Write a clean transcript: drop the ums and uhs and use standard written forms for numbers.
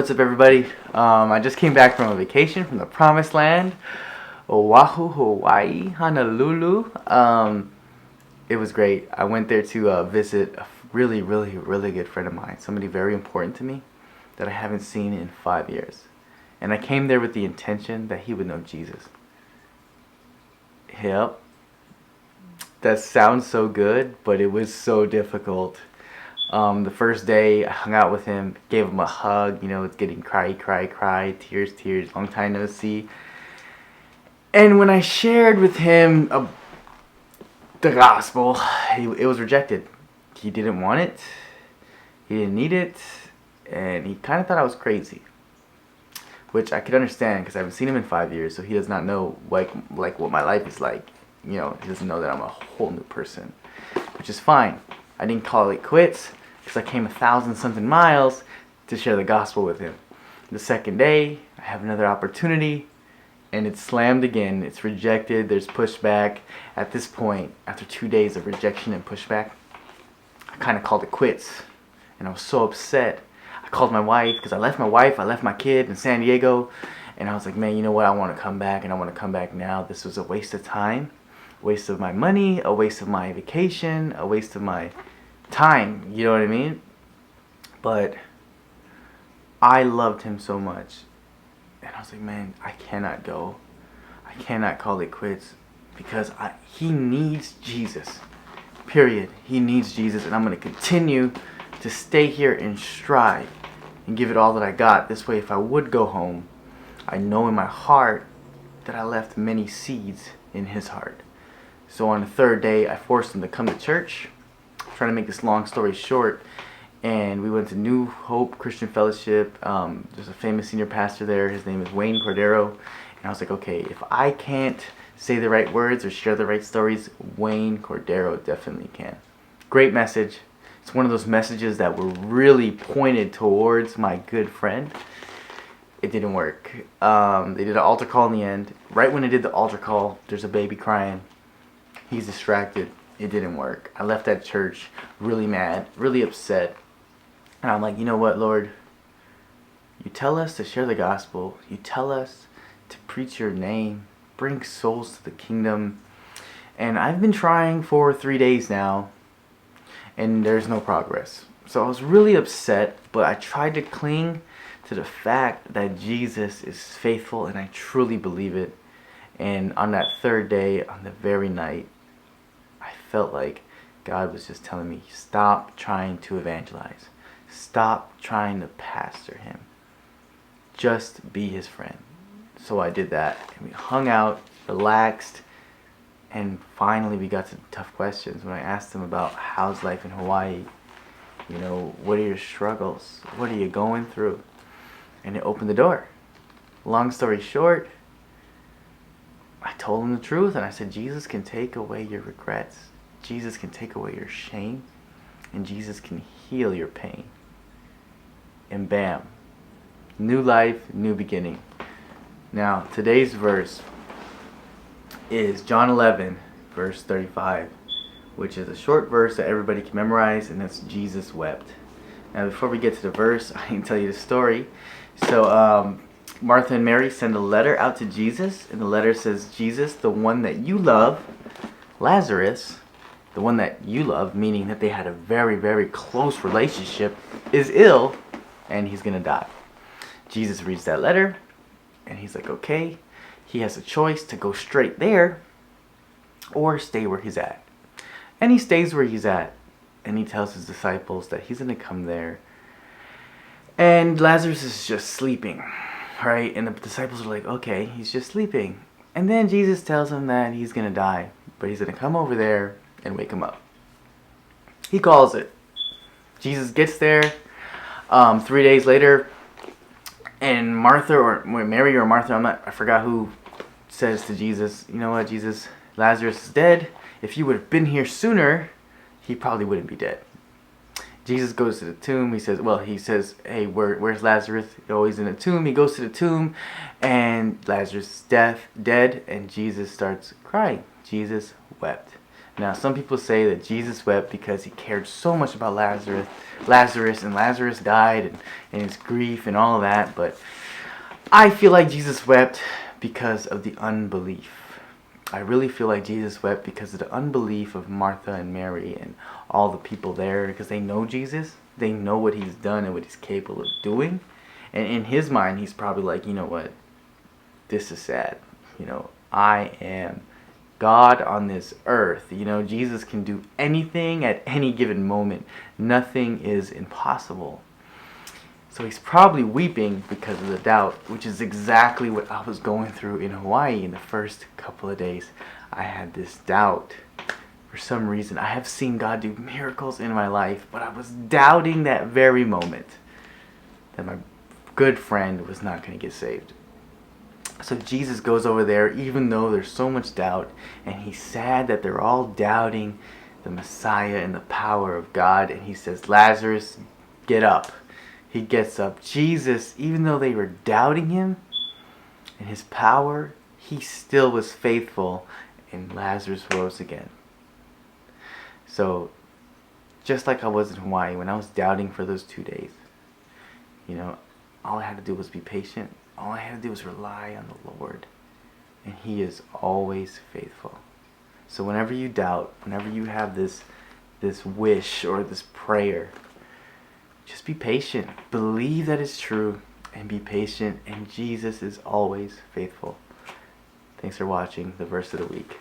What's up, everybody? I just came back from a vacation from the promised land, Oahu, Hawaii Honolulu. It was great. I went there to visit a really good friend of mine, somebody very important to me that I haven't seen in 5 years. And I came there with the intention that he would know Jesus. Yep. That sounds so good, but it was so difficult. The first day I hung out with him, gave him a hug, it's getting cry, tears, long time no see. And when I shared with him the gospel, it was rejected. He didn't want it, he didn't need it, and he kind of thought I was crazy. Which I could understand because I haven't seen him in 5 years, so he does not know like what my life is like. He doesn't know that I'm a whole new person, which is fine. I didn't call it quits because I came 1,000-something miles to share the gospel with him. The second day, I have another opportunity, and it's slammed again. It's rejected. There's pushback. At this point, after 2 days of rejection and pushback, I kind of called it quits, and I was so upset. I called my wife because I left my kid in San Diego, and I was like, man, you know what? I want to come back, and I want to come back now. This was a waste of time, a waste of my money, a waste of my vacation, a waste of my time, you know what I mean? But I loved him so much, and I was like, man, I cannot go. I cannot call it quits because he needs Jesus, period. He needs Jesus, and I'm going to continue to stay here and strive and give it all that I got. This way, if I would go home, I know in my heart that I left many seeds in his heart. So on the third day, I forced him to come to church. Trying to make this long story short, and we went to New Hope Christian Fellowship. There's a famous senior pastor there. His name is Wayne Cordero. And I was like, okay, if I can't say the right words or share the right stories, Wayne Cordero definitely can. Great message. It's one of those messages that were really pointed towards my good friend. It didn't work. They did an altar call in the end. Right when I did the altar call, there's a baby crying. He's distracted. It didn't work. I left that church really mad, really upset. And I'm like, you know what, Lord? You tell us to share the gospel. You tell us to preach your name, bring souls to the kingdom. And I've been trying for 3 days now, and there's no progress. So I was really upset, but I tried to cling to the fact that Jesus is faithful, and I truly believe it. And on that third day, on the very night, I felt like God was just telling me, stop trying to evangelize. Stop trying to pastor him. Just be his friend. So I did that, and we hung out, relaxed, and finally we got to tough questions. When I asked him about how's life in Hawaii, what are your struggles? What are you going through? And it opened the door. Long story short, I told him the truth, and I said, Jesus can take away your regrets. Jesus can take away your shame, and Jesus can heal your pain. And bam, new life, new beginning. Now, today's verse is John 11, verse 35, which is a short verse that everybody can memorize, and that's Jesus wept. Now, before we get to the verse, I can tell you the story. So, Martha and Mary send a letter out to Jesus, and the letter says, Jesus, the one that you love, Lazarus, the one that you love, meaning that they had a very close relationship, is ill, and he's going to die. Jesus reads that letter, and he's like, okay, he has a choice to go straight there or stay where he's at. And he stays where he's at, and he tells his disciples that he's going to come there. And Lazarus is just sleeping. Right? And the disciples are like, okay, he's just sleeping. And then Jesus tells him that he's going to die, but he's going to come over there and wake him up. He calls it. Jesus gets there 3 days later, and Martha or Mary or Martha, I forgot who, says to Jesus, you know what, Jesus, Lazarus is dead. If you would have been here sooner, he probably wouldn't be dead. Jesus goes to the tomb. He says, hey, where's Lazarus? Oh, he's in the tomb. He goes to the tomb, and Lazarus is dead, and Jesus starts crying. Jesus wept. Now, some people say that Jesus wept because he cared so much about Lazarus, and Lazarus died, and his grief and all that. But I feel like Jesus wept because of the unbelief. I really feel like Jesus wept because of the unbelief of Martha and Mary and all the people there, because they know Jesus. They know what he's done and what he's capable of doing. And in his mind, he's probably like, you know what? This is sad. I am God on this earth. Jesus can do anything at any given moment. Nothing is impossible. So he's probably weeping because of the doubt, which is exactly what I was going through in Hawaii in the first couple of days. I had this doubt. For some reason, I have seen God do miracles in my life, but I was doubting that very moment that my good friend was not going to get saved. So Jesus goes over there, even though there's so much doubt, and he's sad that they're all doubting the Messiah and the power of God, and he says, Lazarus, get up. He gets up. Jesus, even though they were doubting him and his power, he still was faithful, and Lazarus rose again. So, just like I was in Hawaii, when I was doubting for those 2 days, all I had to do was be patient. All I had to do was rely on the Lord. And he is always faithful. So whenever you doubt, whenever you have this wish or this prayer, just be patient. Believe that it's true and be patient. And Jesus is always faithful. Thanks for watching the verse of the week.